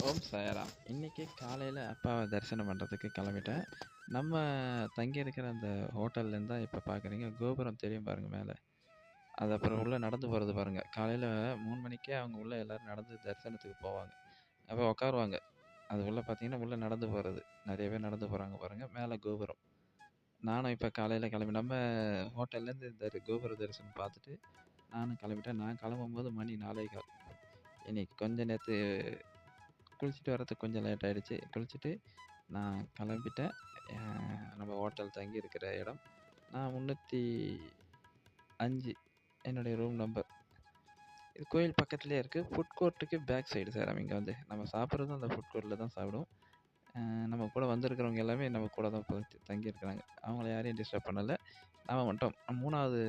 ஓம் சாய்ராம். இன்னைக்கு காலையில அப்பாவ தரிசனம் பண்றதுக்கு கிளம்பிட்டேன். நம்ம தங்கியிருக்கிற அந்த ஹோட்டல்லேருந்து தான் இப்ப பார்க்குறீங்க, கோபுரம் தெரியும் பாருங்க மேல. அது அப்புறம் உள்ள நடந்து போறது பாருங்க. காலையில 3 மணிக்கே அவங்க உள்ள எல்லாரும் நடந்து தரிசனத்துக்கு போவாங்க. அப்ப உட்காருவாங்க. அது உள்ள பார்த்தீங்கன்னா, உள்ள நடந்து போறது. நெறைய பேர் நடந்து போறாங்க பாருங்க. மேல கோபுரம். நானும் இப்ப காலையில கிளம்பி நம்ம ஹோட்டல்லேருந்து கோபுர தரிசனம் பார்த்துட்டு, நானும் கிளம்பிட்டேன். நான் கிளம்பும்போது மணி 4:15. இன்னைக்கு கொஞ்சம் நேத்து குளிச்சுட்டு வரதுக்கு கொஞ்சம் லேட் ஆயிடுச்சு. குளிச்சுட்டு நான் கிளம்பிட்டேன். அ நம்ம ஹோட்டல் தங்கி இருக்கிற இடம். நான் 305 என்னுடைய ரூம் நம்பர். இது கோயில் பக்கத்திலேயே இருக்கு. ஃபுட் கோர்ட்டுக்கு பேக் சைடு சார். இங்க வந்து நம்ம சாப்பிடுறதும் அந்த ஃபுட் கோர்ட்ல தான் சாப்பிடுவோம். நம்ம கூட வந்திருக்கிறவங்க எல்லாமே நம்ம கூட தான் தங்கியிருக்கிறாங்க. அவங்கள யாரையும் டிஸ்டர்ப் பண்ணல. நாம மட்டும் 3வது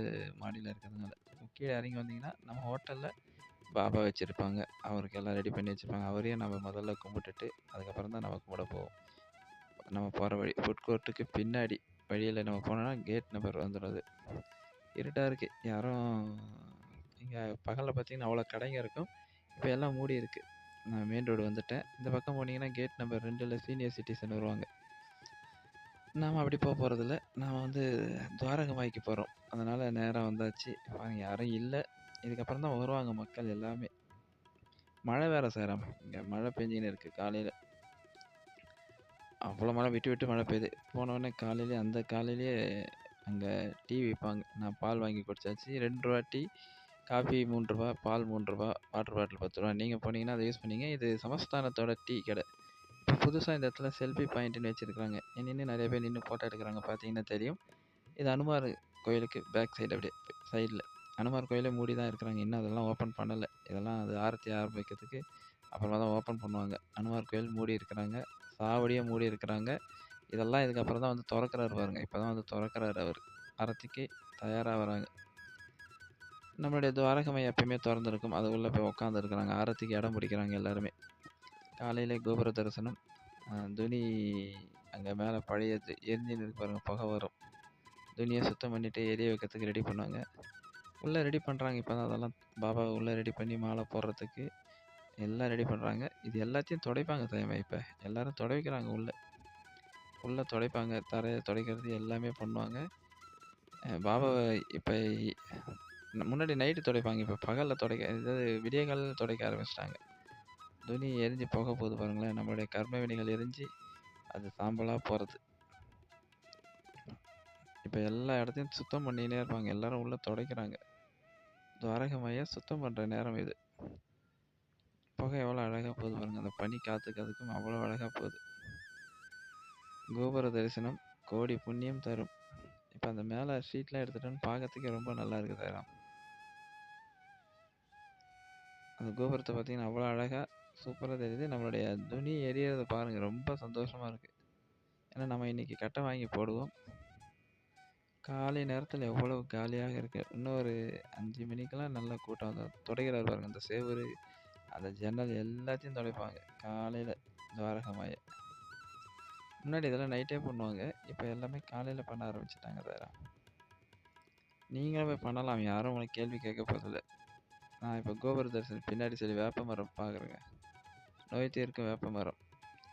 மாடியில இருக்கிறதுனால. கீழ இறங்கி வந்தீங்கன்னா, நம்ம ஹோட்டல்ல பாபா வச்சிருப்பாங்க. அவருக்கு எல்லாம் ரெடி பண்ணி வச்சிருப்பாங்க. அவரையும் நம்ம முதல்ல கும்பிட்டுட்டு, அதுக்கப்புறம் தான் நம்ம கும்பிட போவோம். நம்ம போற வழி ஃபுட் கோர்ட்டுக்கு பின்னாடி வழியில நம்ம போனோம்னா, கேட் நம்பர் வந்துரும் அது. இருட்டா இருக்கு. யாரும் இங்க பகல்ல பார்த்தீங்கன்னா, அவ்வளோ கடைங்க இருக்கும். இப்ப எல்லாம் மூடி இருக்கு. நான் மெயின் ரோடு வந்துட்டேன். இந்த பக்கம் போனீங்கன்னா, கேட் நம்பர் 2ல சீனியர் சிட்டிசன் வருவாங்க. நாம அப்படி போறதில்ல. நாம வந்து துவாரகமாய்க்கு போறோம். அதனால நேரா வந்தாச்சு. பாருங்க யாரும் இல்ல. இதுக்கப்புறம் தான் வருவாங்க மக்கள் எல்லாமே. மழை வேற சேரம். இங்க மழை பெஞ்சுக்கின்னு இருக்கு காலையில. அவ்வளோ மழை விட்டு விட்டு மழை பெய்யுது. போனோனே காலையிலேயே அந்த காலையிலேயே அங்க டீ விப்பாங்க. நான் பால் வாங்கி குடிச்சாச்சு. ரூ. 2 டீ, காஃபி ரூ. 3, பால் ரூ. 3, வாட்டர் பாட்டில் ரூ. 10. நீங்க போனீங்கன்னா அத யூஸ் பண்ணீங்க. இது சமஸ்தானத்தோட டீ கடை. இப்போ புதுசா இந்த இடத்துல செல்ஃபி பாயிண்ட்ன்னு வச்சிருக்காங்க. நின்னு நெறைய பேர் நின்னு ஃபோட்டோ எடுக்குறாங்க பார்த்தீங்கன்னா தெரியும். இது அனுமார் கோயிலுக்கு பேக் சைடு அப்படியே சைடுல. அனுமார் கோயிலே மூடி தான் இருக்கிறாங்க. இன்னும் அதெல்லாம் ஓப்பன் பண்ணல. இதெல்லாம் அது ஆரத்தி ஆரம்பிக்கிறதுக்கு அப்புறமா தான் ஓப்பன் பண்ணுவாங்க. அனுமார் கோயில் மூடி இருக்கிறாங்க. சாவடியும் மூடி இருக்கிறாங்க. இதெல்லாம் இதுக்கப்புறம் தான் வந்து தொறக்கிறாரு பாருங்க. இப்பதான் வந்து தொறக்கிறாரு அவரு. ஆரத்திக்கு தயாரா வராங்க. நம்மளுடைய துவாரகமை எப்பயுமே தொறந்திருக்கும். அது உள்ள போய் உட்காந்துருக்குறாங்க. ஆரத்திக்கு இடம் பிடிக்கிறாங்க எல்லாருமே. காலையிலே கோபுர தரிசனம். துணி அங்க மேல பழையது எரிஞ்சுன்னு இருக்கு பாருங்க. புகை வரும். துணியை சுத்தம் பண்ணிட்டு எரிய வைக்கிறதுக்கு ரெடி பண்ணுவாங்க. உள்ள ரெடி பண்றாங்க. இப்பதான் அதெல்லாம் பாபாவை உள்ள ரெடி பண்ணி மாலை போடுறதுக்கு எல்லாம் ரெடி பண்றாங்க. இது எல்லாத்தையும் துடைப்பாங்க தெரியுமா இப்ப. எல்லாரும் துடைக்கிறாங்க உள்ள. உள்ள துடைப்பாங்க. தரைய துடைக்கிறது எல்லாமே பண்ணுவாங்க. பாபாவ இப்ப முன்னாடி நைட்டு துடைப்பாங்க. இப்ப பகல்ல இதாவது விடிய காலையில துடைக்க ஆரம்பிச்சுட்டாங்க. துணி எரிஞ்சு போக போகுது பாருங்களேன். நம்மளுடைய கர்ம வினைகள் எரிஞ்சு அது சாம்பலா போறது. இப்ப எல்லா இடத்தையும் சுத்தம் பண்ணினே இருப்பாங்க. எல்லாரும் உள்ள துடைக்கிறாங்க. துவாரகமைய சுத்தம் பண்ற நேரம் இது. புகை எவ்வளோ அழகா போகுது பாருங்க. அந்த பனி காத்துக்கு அதுக்கும் அவ்வளோ அழகா போகுது. கோபுர தரிசனம் கோடி புண்ணியம் தரும். இப்ப அந்த மேல ஷீட்லாம் எடுத்துட்டோன்னு பார்க்கறதுக்கே ரொம்ப நல்லா இருக்கு சார். அந்த கோபுரத்தை பார்த்தீங்கன்னா அவ்வளோ அழகா சூப்பராக தெரியுது. நம்மளுடைய துணி எரியறத பாருங்க. ரொம்ப சந்தோஷமா இருக்கு. ஏன்னா நம்ம இன்னைக்கு கட்டை வாங்கி போடுவோம். காலை நேரத்தில் எவ்வளவு காலியாக இருக்கு. இன்னும் ஒரு 5 மணிக்கெல்லாம் நல்ல கூட்டம் வந்து துடைக்கிறாரு பாருங்க. அந்த செவுரு, அந்த ஜன்னல் எல்லாத்தையும் துடைப்பாங்க. காலையில துவாரகமாய. முன்னாடி இதெல்லாம் நைட்டே பண்ணுவாங்க. இப்போ எல்லாமே காலையில பண்ண ஆரம்பிச்சுட்டாங்க சார். நீங்களும் போய் பண்ணலாம். யாரும் உங்களை கேள்வி கேட்க போறதில்ல. நான் இப்போ கோபுர தரிசனம் பின்னாடி சரி வேப்ப மரம் பார்க்குறேங்க. நோய் தீர்க்கும் வேப்ப மரம்.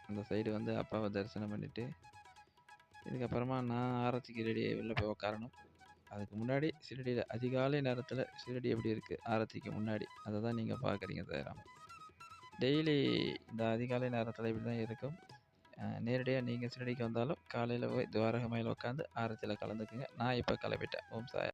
அந்த சைடு வந்து அப்பாவை தரிசனம் பண்ணிட்டு, இதுக்கப்புறமா நான் ஆரத்திக்கு ரெடி ஆகி உள்ள போய் உட்காரணும். அதுக்கு முன்னாடி ஷிரடியில் அதிகாலை நேரத்தில் ஷிரடி எப்படி இருக்குது ஆரத்திக்கு முன்னாடி, அதை தான் நீங்கள் பார்க்குறீங்க சார். டெய்லி இந்த அதிகாலை நேரத்தில் இப்படி தான் இருக்கும். நேரடியாக நீங்கள் ஷிரடிக்கு வந்தாலும் காலையில் போய் துவாரகமையில் உட்காந்து ஆரத்தியில் கலந்துக்குங்க. நான் இப்போ கிளம்பிட்டேன். ஓம் சாய்.